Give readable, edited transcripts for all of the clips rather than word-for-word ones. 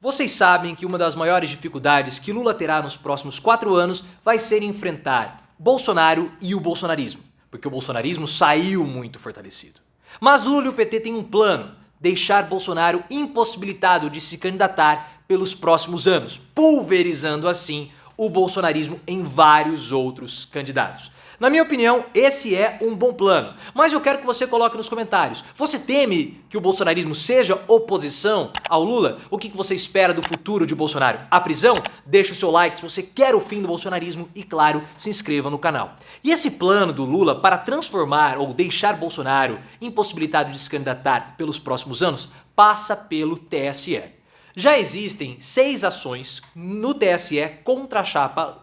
Vocês sabem que uma das maiores dificuldades que Lula terá nos próximos 4 anos vai ser enfrentar Bolsonaro e o bolsonarismo, porque o bolsonarismo saiu muito fortalecido. Mas Lula e o PT têm um plano: deixar Bolsonaro impossibilitado de se candidatar pelos próximos anos, pulverizando assim o bolsonarismo em vários outros candidatos. Na minha opinião, esse é um bom plano, mas eu quero que você coloque nos comentários: você teme que o bolsonarismo seja oposição ao Lula? O que você espera do futuro de Bolsonaro? A prisão? Deixa o seu like se você quer o fim do bolsonarismo e, claro, se inscreva no canal. E esse plano do Lula para transformar ou deixar Bolsonaro impossibilitado de se candidatar pelos próximos anos passa pelo TSE. Já existem 6 ações no TSE contra a chapa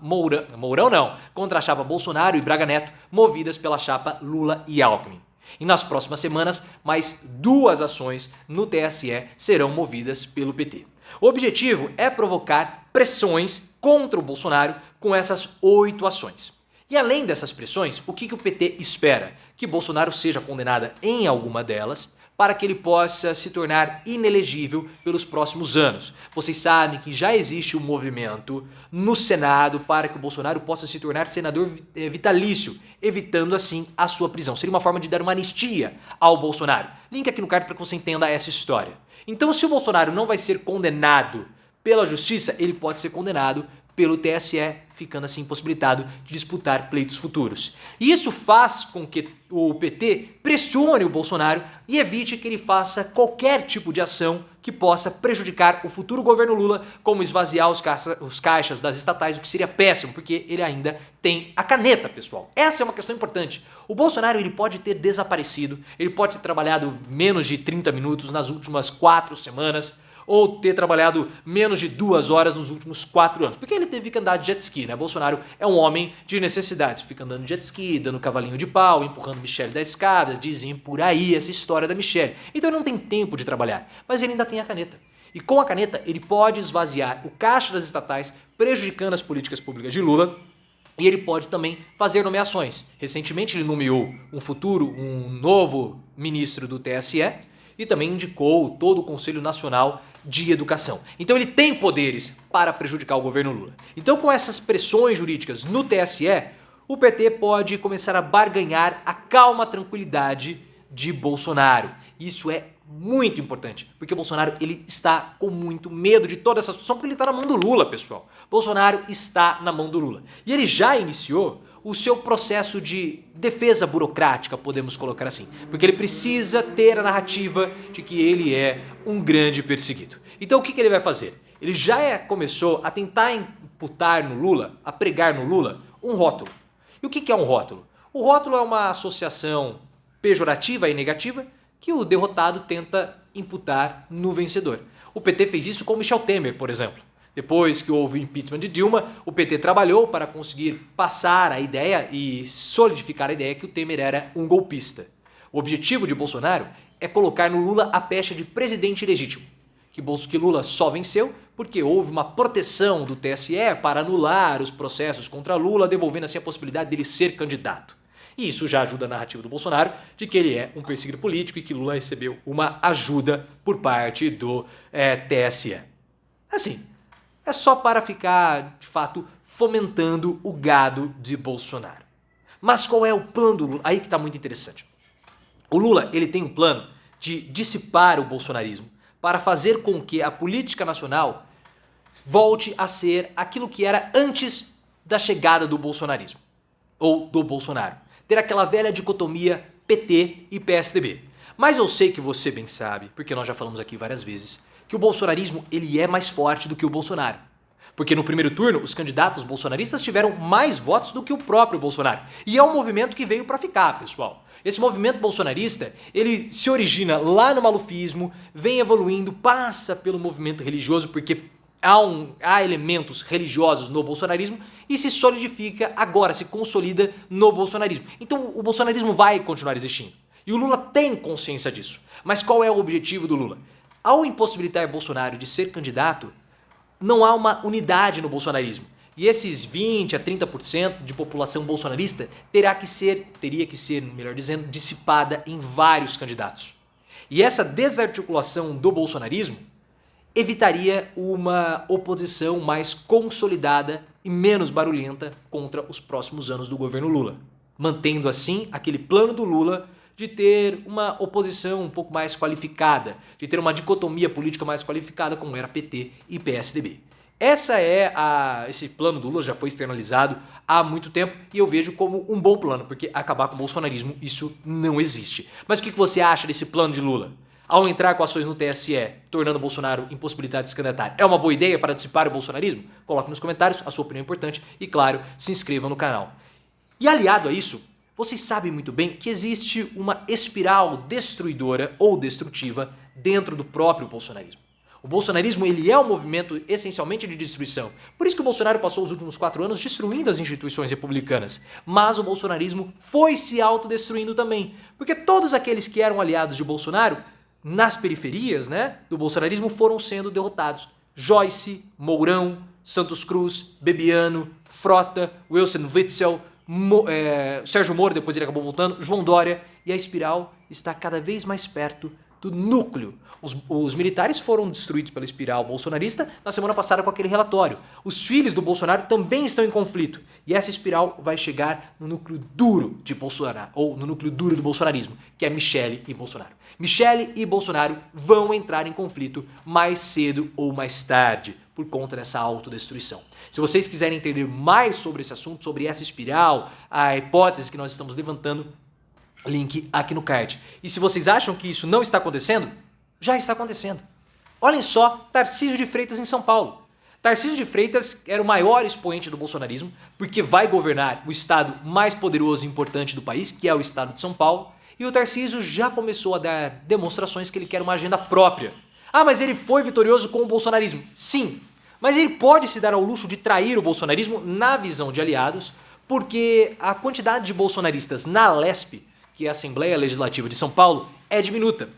contra a chapa Bolsonaro e Braga Neto, movidas pela chapa Lula e Alckmin. E nas próximas semanas, mais 2 ações no TSE serão movidas pelo PT. O objetivo é provocar pressões contra o Bolsonaro com essas 8 ações. E além dessas pressões, o que o PT espera? Que Bolsonaro seja condenado em alguma delas, para que ele possa se tornar inelegível pelos próximos anos. Vocês sabem que já existe um movimento no Senado para que o Bolsonaro possa se tornar senador vitalício, evitando assim a sua prisão. Seria uma forma de dar uma anistia ao Bolsonaro. Link aqui no card para que você entenda essa história. Então, se o Bolsonaro não vai ser condenado pela justiça, ele pode ser condenado pelo TSE, ficando assim impossibilitado de disputar pleitos futuros. E isso faz com que o PT pressione o Bolsonaro e evite que ele faça qualquer tipo de ação que possa prejudicar o futuro governo Lula, como esvaziar os caixas das estatais, o que seria péssimo, porque ele ainda tem a caneta, pessoal. Essa é uma questão importante. O Bolsonaro ele pode ter desaparecido, ele pode ter trabalhado menos de 30 minutos nas últimas 4 semanas, ou ter trabalhado menos de 2 horas nos últimos 4 anos. Porque ele teve que andar de jet ski, né? Bolsonaro é um homem de necessidades. Fica andando de jet ski, dando cavalinho de pau, empurrando Michelle das escadas, dizem por aí essa história da Michelle. Então ele não tem tempo de trabalhar, mas ele ainda tem a caneta. E com a caneta ele pode esvaziar o caixa das estatais, prejudicando as políticas públicas de Lula. E ele pode também fazer nomeações. Recentemente ele nomeou um novo ministro do TSE e também indicou todo o Conselho Nacional de Educação. Então ele tem poderes para prejudicar o governo Lula. Então, com essas pressões jurídicas no TSE, o PT pode começar a barganhar a calma tranquilidade de Bolsonaro. Isso é muito importante, porque Bolsonaro ele está com muito medo de toda essa situação, porque ele está na mão do Lula, pessoal. Bolsonaro está na mão do Lula. E ele já iniciou o seu processo de defesa burocrática, podemos colocar assim, porque ele precisa ter a narrativa de que ele é um grande perseguido. Então o que ele vai fazer? Ele já começou a tentar imputar no Lula, a pregar no Lula, um rótulo. E o que é um rótulo? O rótulo é uma associação pejorativa e negativa que o derrotado tenta imputar no vencedor. O PT fez isso com Michel Temer, por exemplo. Depois que houve o impeachment de Dilma, o PT trabalhou para conseguir passar a ideia e solidificar a ideia que o Temer era um golpista. O objetivo de Bolsonaro é colocar no Lula a pecha de presidente ilegítimo, que Lula só venceu porque houve uma proteção do TSE para anular os processos contra Lula, devolvendo assim a possibilidade dele ser candidato. E isso já ajuda a narrativa do Bolsonaro de que ele é um perseguido político e que Lula recebeu uma ajuda por parte do TSE. Assim, é só para ficar, de fato, fomentando o gado de Bolsonaro. Mas qual é o plano do Lula? Aí que está muito interessante. O Lula ele tem um plano de dissipar o bolsonarismo para fazer com que a política nacional volte a ser aquilo que era antes da chegada do bolsonarismo, ou do Bolsonaro. Ter aquela velha dicotomia PT e PSDB. Mas eu sei que você bem sabe, porque nós já falamos aqui várias vezes, que o bolsonarismo ele é mais forte do que o Bolsonaro. Porque no primeiro turno, os candidatos bolsonaristas tiveram mais votos do que o próprio Bolsonaro. E é um movimento que veio para ficar, pessoal. Esse movimento bolsonarista, ele se origina lá no malufismo, vem evoluindo, passa pelo movimento religioso, porque há elementos religiosos no bolsonarismo e se solidifica agora, se consolida no bolsonarismo. Então o bolsonarismo vai continuar existindo. E o Lula tem consciência disso. Mas qual é o objetivo do Lula? Ao impossibilitar Bolsonaro de ser candidato, não há uma unidade no bolsonarismo. E esses 20 a 30% de população bolsonarista teria que ser, melhor dizendo, dissipada em vários candidatos. E essa desarticulação do bolsonarismo evitaria uma oposição mais consolidada e menos barulhenta contra os próximos anos do governo Lula, mantendo assim aquele plano do Lula de ter uma oposição um pouco mais qualificada, de ter uma dicotomia política mais qualificada como era PT e PSDB. Esse plano do Lula já foi externalizado há muito tempo e eu vejo como um bom plano, porque acabar com o bolsonarismo, isso não existe. Mas o que você acha desse plano de Lula? Ao entrar com ações no TSE, tornando o Bolsonaro impossibilitado de se candidatar, é uma boa ideia para dissipar o bolsonarismo? Coloque nos comentários, a sua opinião é importante e, claro, se inscreva no canal. E aliado a isso, vocês sabem muito bem que existe uma espiral destruidora ou destrutiva dentro do próprio bolsonarismo. O bolsonarismo ele é um movimento essencialmente de destruição. Por isso que o Bolsonaro passou os últimos 4 anos destruindo as instituições republicanas. Mas o bolsonarismo foi se autodestruindo também. Porque todos aqueles que eram aliados de Bolsonaro, nas periferias, do bolsonarismo, foram sendo derrotados. Joyce, Mourão, Santos Cruz, Bebiano, Frota, Wilson Witzel, Sérgio Moro, depois ele acabou voltando, João Dória, e a espiral está cada vez mais perto do núcleo. Os militares foram destruídos pela espiral bolsonarista na semana passada com aquele relatório. Os filhos do Bolsonaro também estão em conflito. E essa espiral vai chegar no núcleo duro de Bolsonaro, ou no núcleo duro do bolsonarismo, que é Michele e Bolsonaro. Michele e Bolsonaro vão entrar em conflito mais cedo ou mais tarde, por conta dessa autodestruição. Se vocês quiserem entender mais sobre esse assunto, sobre essa espiral, a hipótese que nós estamos levantando, link aqui no card. E se vocês acham que isso não está acontecendo, já está acontecendo. Olhem só, Tarcísio de Freitas em São Paulo. Tarcísio de Freitas era o maior expoente do bolsonarismo, porque vai governar o estado mais poderoso e importante do país, que é o estado de São Paulo, e o Tarcísio já começou a dar demonstrações que ele quer uma agenda própria. Ah, mas ele foi vitorioso com o bolsonarismo. Sim, mas ele pode se dar ao luxo de trair o bolsonarismo na visão de aliados, porque a quantidade de bolsonaristas na LESP, que é a Assembleia Legislativa de São Paulo, é diminuta.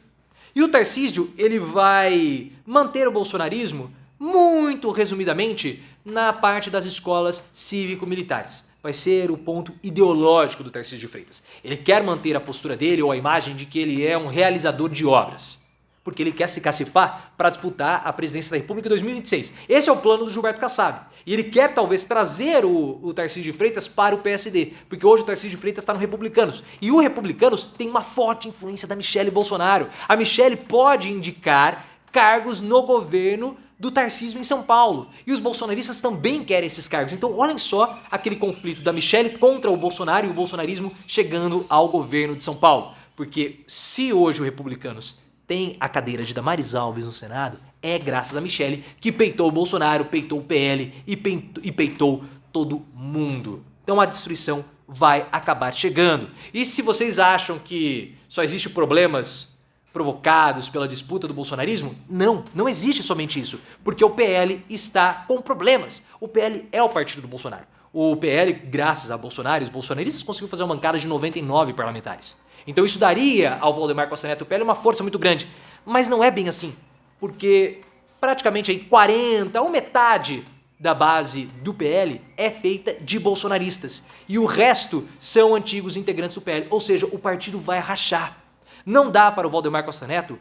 E o Tarcísio, ele vai manter o bolsonarismo, muito resumidamente, na parte das escolas cívico-militares. Vai ser o ponto ideológico do Tarcísio de Freitas. Ele quer manter a postura dele ou a imagem de que ele é um realizador de obras, porque ele quer se cacifar para disputar a presidência da República em 2026. Esse é o plano do Gilberto Kassab. E ele quer talvez trazer o Tarcísio de Freitas para o PSD, porque hoje o Tarcísio de Freitas está no Republicanos. E o Republicanos tem uma forte influência da Michele Bolsonaro. A Michele pode indicar cargos no governo do Tarcísio em São Paulo. E os bolsonaristas também querem esses cargos. Então olhem só aquele conflito da Michele contra o Bolsonaro e o bolsonarismo chegando ao governo de São Paulo. Porque se hoje o Republicanos tem a cadeira de Damares Alves no Senado, é graças a Michele, que peitou o Bolsonaro, peitou o PL e peitou todo mundo. Então a destruição vai acabar chegando. E se vocês acham que só existem problemas provocados pela disputa do bolsonarismo, não existe somente isso, porque o PL está com problemas. O PL é o partido do Bolsonaro. O PL, graças a Bolsonaro e os bolsonaristas, conseguiu fazer uma bancada de 99 parlamentares. Então isso daria ao Valdemar Costa Neto e o PL uma força muito grande. Mas não é bem assim, porque praticamente aí 40 ou metade da base do PL é feita de bolsonaristas. E o resto são antigos integrantes do PL, ou seja, o partido vai rachar. Não dá para o Valdemar Costa Neto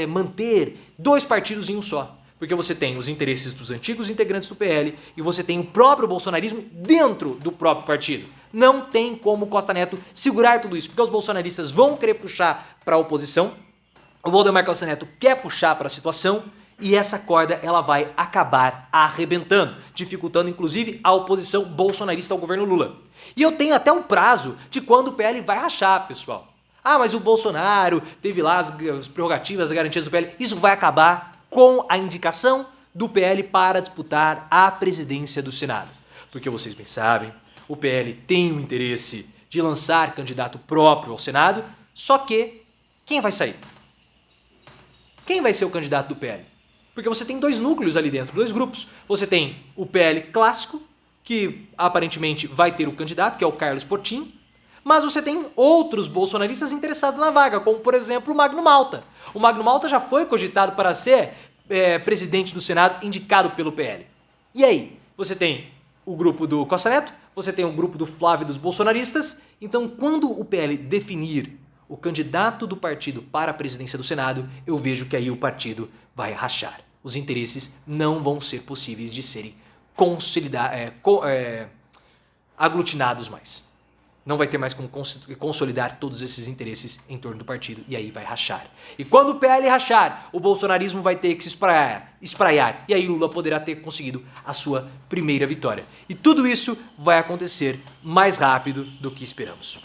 manter 2 partidos em um só. Porque você tem os interesses dos antigos integrantes do PL e você tem o próprio bolsonarismo dentro do próprio partido. Não tem como Costa Neto segurar tudo isso, porque os bolsonaristas vão querer puxar para a oposição, o Valdemar Costa Neto quer puxar para a situação e essa corda ela vai acabar arrebentando, dificultando inclusive a oposição bolsonarista ao governo Lula. E eu tenho até um prazo de quando o PL vai rachar, pessoal. Ah, mas o Bolsonaro teve lá as prerrogativas, as garantias do PL. Isso vai acabar com a indicação do PL para disputar a presidência do Senado. Porque vocês bem sabem, o PL tem o interesse de lançar candidato próprio ao Senado, só que quem vai sair? Quem vai ser o candidato do PL? Porque você tem 2 núcleos ali dentro, 2 grupos. Você tem o PL clássico, que aparentemente vai ter o candidato, que é o Carlos Portinho, mas você tem outros bolsonaristas interessados na vaga, como por exemplo o Magno Malta. O Magno Malta já foi cogitado para ser presidente do Senado, indicado pelo PL. E aí? Você tem o grupo do Costa Neto, você tem o grupo do Flávio dos bolsonaristas. Então, quando o PL definir o candidato do partido para a presidência do Senado, eu vejo que aí o partido vai rachar. Os interesses não vão ser possíveis de serem aglutinados mais. Não vai ter mais como consolidar todos esses interesses em torno do partido e aí vai rachar. E quando o PL rachar, o bolsonarismo vai ter que se espraiar e aí Lula poderá ter conseguido a sua primeira vitória. E tudo isso vai acontecer mais rápido do que esperamos.